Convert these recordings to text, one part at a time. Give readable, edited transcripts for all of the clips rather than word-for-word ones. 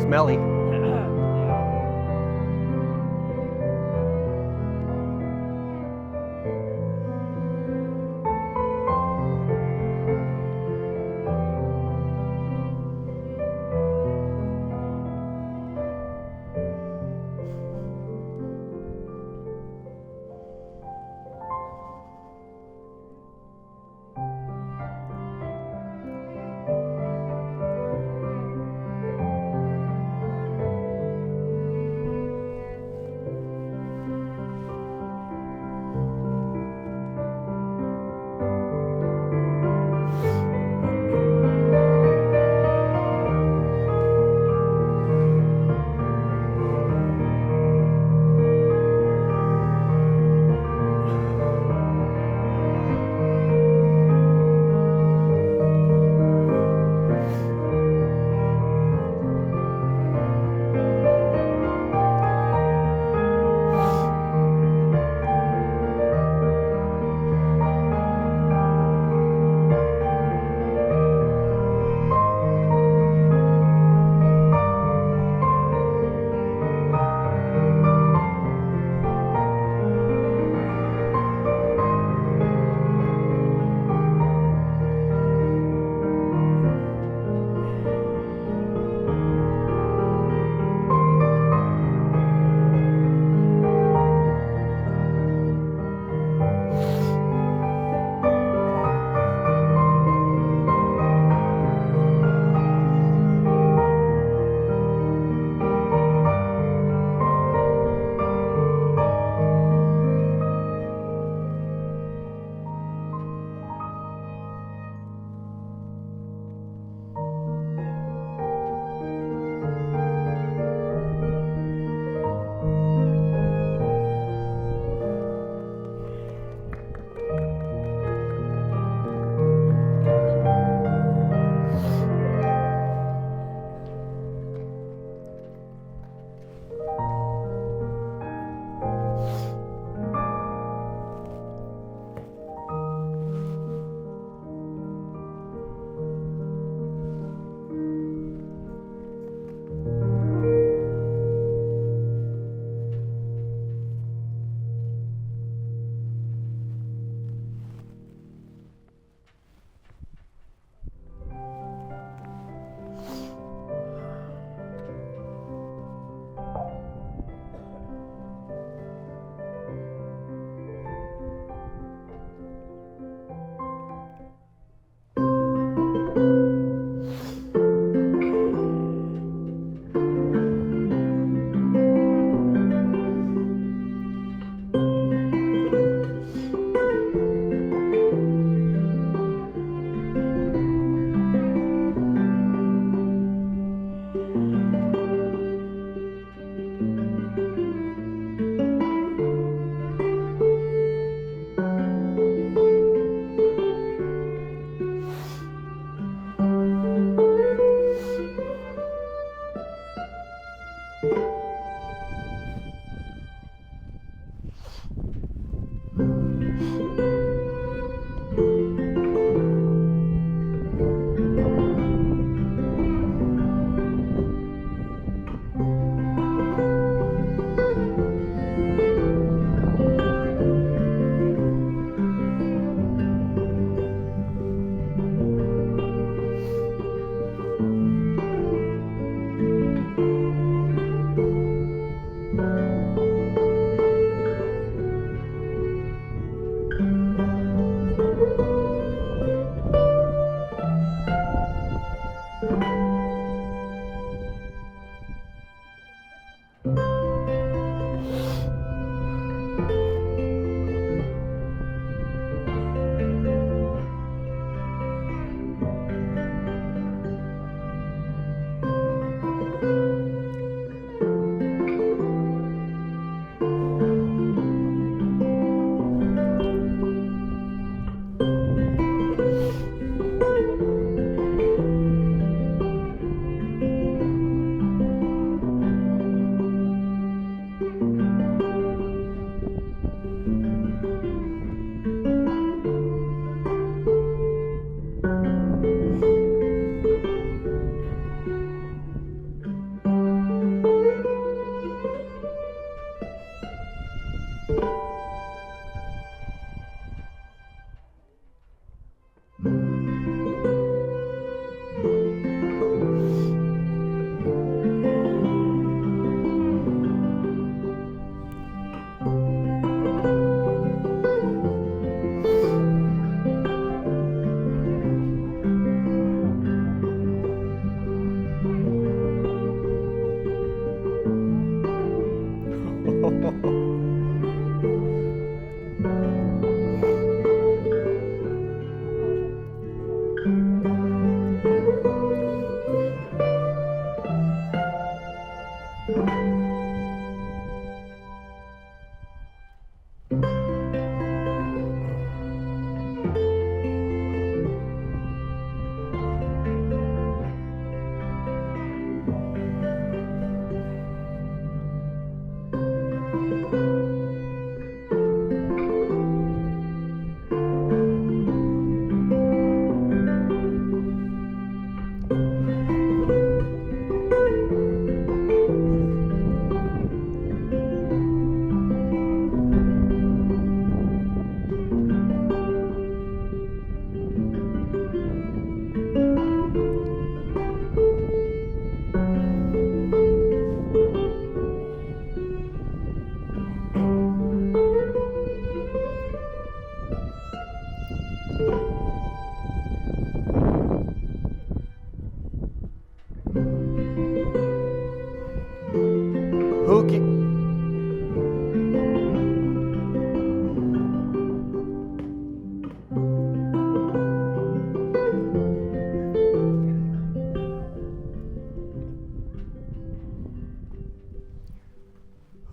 Smelly.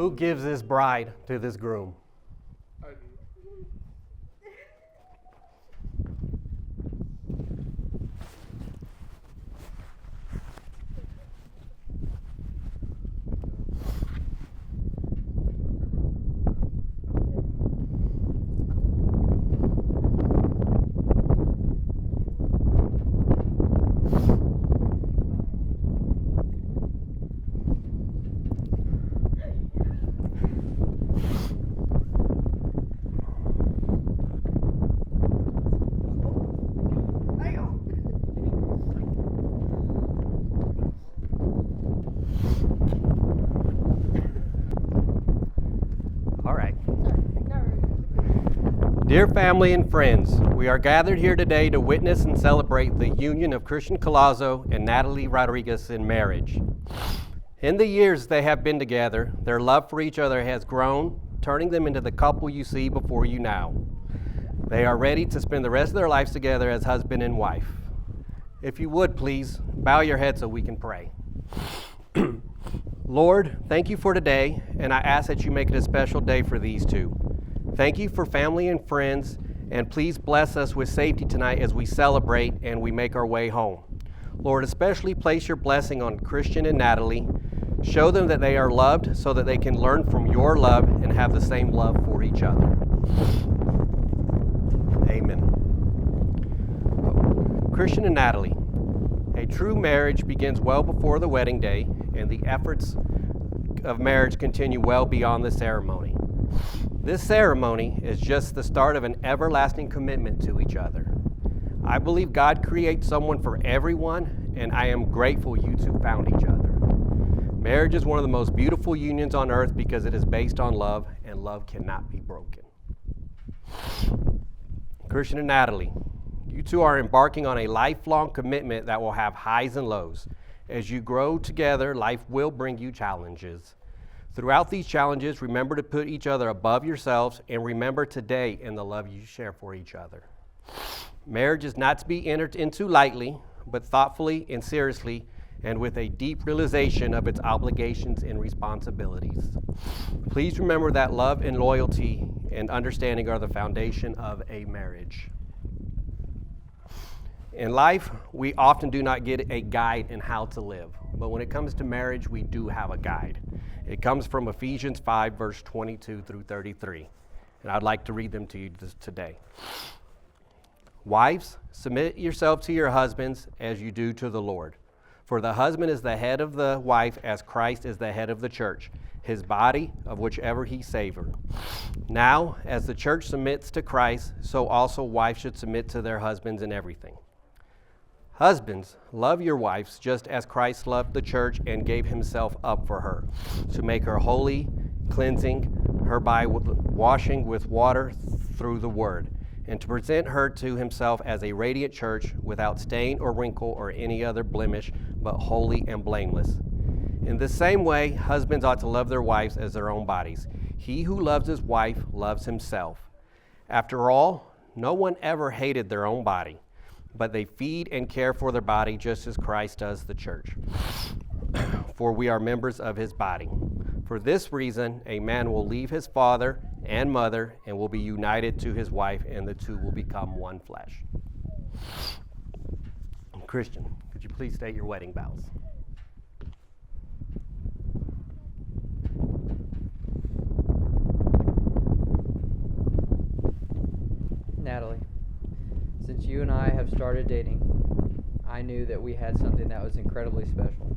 Who gives this bride to this groom? Dear family and friends, we are gathered here today to witness and celebrate the union of Christian Collazo and Natalie Rodriguez in marriage. In the years they have been together, their love for each other has grown, turning them into the couple you see before you now. They are ready to spend the rest of their lives together as husband and wife. If you would, please, bow your head so we can pray. Lord, thank you for today, and I ask that you make it a special day for these two. Thank you for family and friends, and please bless us with safety tonight as we celebrate and we make our way home. Lord, especially place your blessing on Christian and Natalie. Show them that they are loved so that they can learn from your love and have the same love for each other. Amen. Christian and Natalie, a true marriage begins well before the wedding day, and the efforts of marriage continue well beyond the ceremony. This ceremony is just the start of an everlasting commitment to each other. I believe God creates someone for everyone, and I am grateful you two found each other. Marriage is one of the most beautiful unions on earth because it is based on love, and love cannot be broken. Christian and Natalie, you two are embarking on a lifelong commitment that will have highs and lows. As you grow together, life will bring you challenges. Throughout these challenges, remember to put each other above yourselves, and remember today in the love you share for each other. Marriage is not to be entered into lightly, but thoughtfully and seriously, and with a deep realization of its obligations and responsibilities. Please remember that love and loyalty and understanding are the foundation of a marriage. In life, we often do not get a guide in how to live, but when it comes to marriage, we do have a guide. It comes from Ephesians 5, verse 22 through 33, and I'd like to read them to you today. Wives, submit yourselves to your husbands as you do to the Lord. For the husband is the head of the wife, as Christ is the head of the church, his body, of whichever he savored. Now, as the church submits to Christ, so also wives should submit to their husbands in everything. Husbands, love your wives just as Christ loved the church and gave himself up for her, to make her holy, cleansing her by washing with water through the word, and to present her to himself as a radiant church without stain or wrinkle or any other blemish, but holy and blameless. In the same way, husbands ought to love their wives as their own bodies. He who loves his wife loves himself. After all, no one ever hated their own body, but they feed and care for their body just as Christ does the church. For we are members of his body. For this reason, a man will leave his father and mother and will be united to his wife, and the two will become one flesh. Christian, could you please state your wedding vows? Natalie, since you and I have started dating, I knew that we had something that was incredibly special.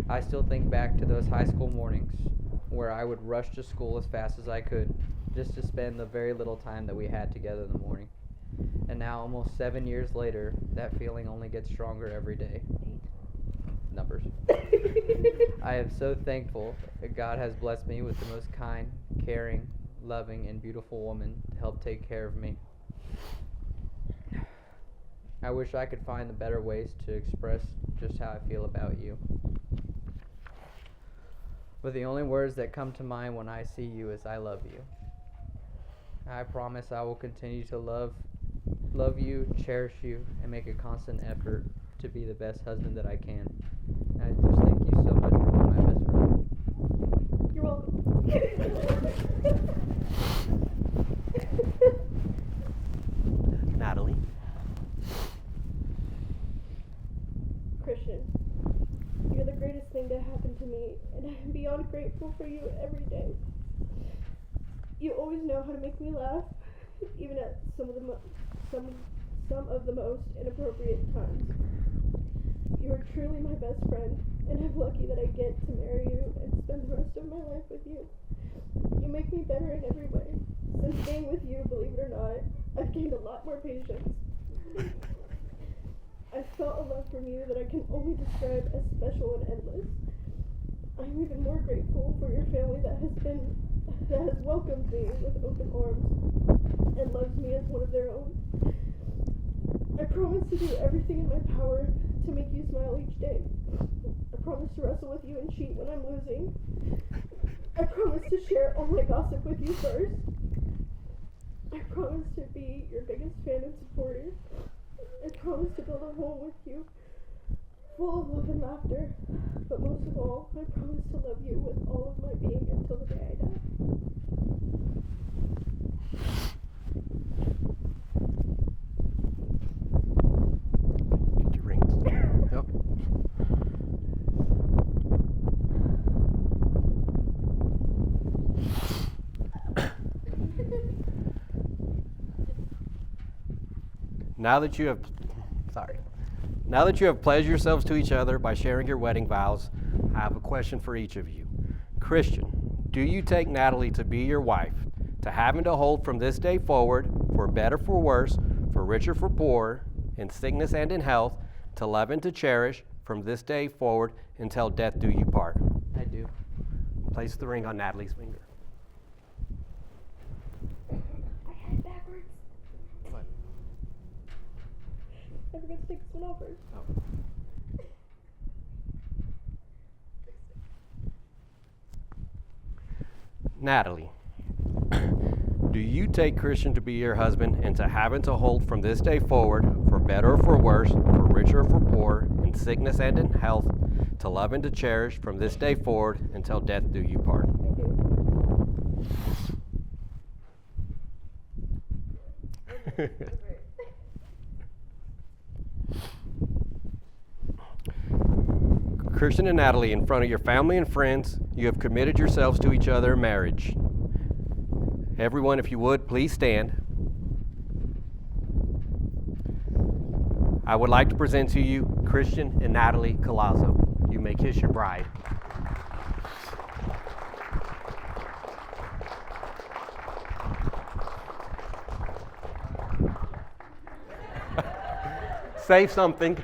I still think back to those high school mornings where I would rush to school as fast as I could just to spend the very little time that we had together in the morning. And now, almost 7 years later, that feeling only gets stronger every day. Numbers. I am so thankful that God has blessed me with the most kind, caring, loving, and beautiful woman to help take care of me. I wish I could find the better ways to express just how I feel about you. But the only words that come to mind when I see you is I love you. I promise I will continue to love you, cherish you, and make a constant effort to be the best husband that I can. And I just thank you so much for being my best friend. You're welcome. Natalie. Christian, you're the greatest thing to happen to me, and I'm beyond grateful for you every day. You always know how to make me laugh, even at some of the most inappropriate times. You are truly my best friend, and I'm lucky that I get to marry you and spend the rest of my life with you. You make me better in every way. Since being with you, believe it or not, I've gained a lot more patience. I've felt a love from you that I can only describe as special and endless. I'm even more grateful for your family that has welcomed me with open arms and loves me as one of their own. I promise to do everything in my power to make you smile each day. I promise to wrestle with you and cheat when I'm losing. I promise to share all my gossip with you first. I promise to be your biggest fan and supporter. I promise to build a home with you, full of love and laughter. But most of all, I promise to love you with all of my being until the day I die. Get your rings. Yep. Now that you have pledged yourselves to each other by sharing your wedding vows, I have a question for each of you. Christian, do you take Natalie to be your wife, to have and to hold from this day forward, for better, for worse, for richer, for poorer, in sickness and in health, to love and to cherish from this day forward until death do you part? I do. Place the ring on Natalie's finger. I had it backwards. What? I forgot to take this one off first. Oh. Natalie, do you take Christian to be your husband and to have and to hold from this day forward, for better or for worse, for richer or for poorer, in sickness and in health, to love and to cherish from this day forward until death do you part? I do. Christian and Natalie, in front of your family and friends, you have committed yourselves to each other in marriage. Everyone, if you would, please stand. I would like to present to you Christian and Natalie Colazzo. You may kiss your bride. Say something.